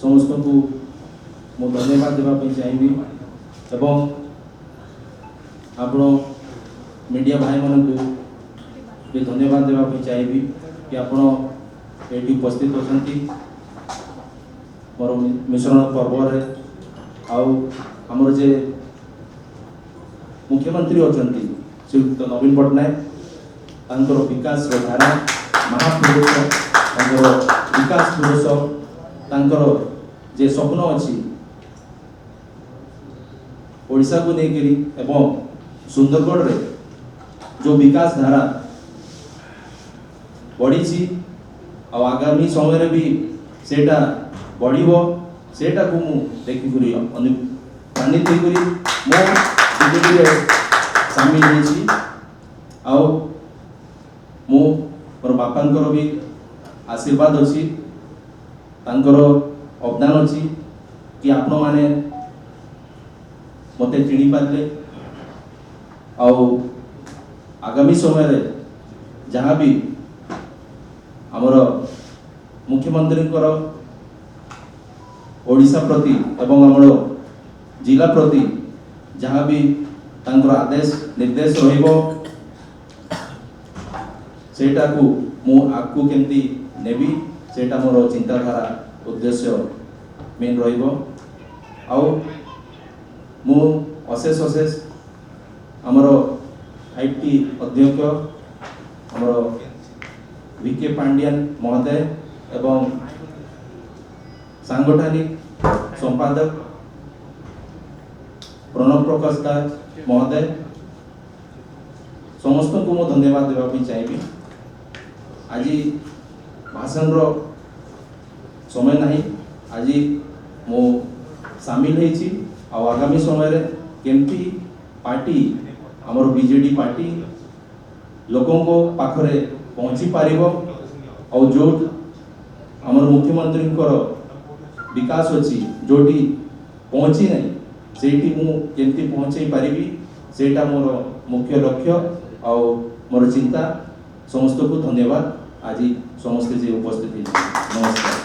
समस्त को मु धन्यवाद देवाई चाहिए एवं आपण मीडिया भाई मान को भी धन्यवाद देवाई चाहिए कि आपण ये उपस्थित होती मोर मिश्रण पर्व आमर जे मुख्यमंत्री अच्छा श्रीयुक्त नवीन पट्टनायक विकास धारा महापुरुष विकास पुरुष जे स्वप्न अच्छी ओडिशा को लेकरी एवं सुंदरगढ़ रे जो विकास धारा बढ़ी आगामी समय रे भी सेटा बढ़िबो सेटा को मु देखि करी अनुप्राणित होई करी मो बीजेपी रे शामिल होइछि आउ मु मोर बापांकर भी आशीर्वाद अच्छी तांकर अवदान अच्छी कि आपण माने मते चिनी पारले आउ आगामी समय रे जहाँ भी आमर मुख्यमंत्री ओडिशा प्रति एवं आमर जिला प्रति जहाँ भी तांकर आदेश निर्देश रहिबो सेटा को मु आगु केमती नेबी सेटा मोर चिंताधारा उद्देश्य मेन रहिबो आउ मु अशेष अशेष आमर 5T अध्यक्ष आमर VK पांड्यान महोदय एवं सांगठनिक संपादक प्रणव प्रकाश दास महोदय समस्त को मु धन्यवाद देवाई चाहिए। आज भाषण रो समय नहीं आज मु सामिल होइछि आ आगामी समय रे केमती पार्टी आमर बीजेडी पार्टी लोकों को पाखरे पहुँची पारिबो और जो आमर मुख्यमंत्री विकास अच्छी जोटी पहुँची नहीं सेठी मु केमती पहुँचे पारिबी सेटा मोर मुख्य लक्ष्य और मोर चिंता। समस्त को धन्यवाद आज समस्त जे उपस्थित नमस्कार।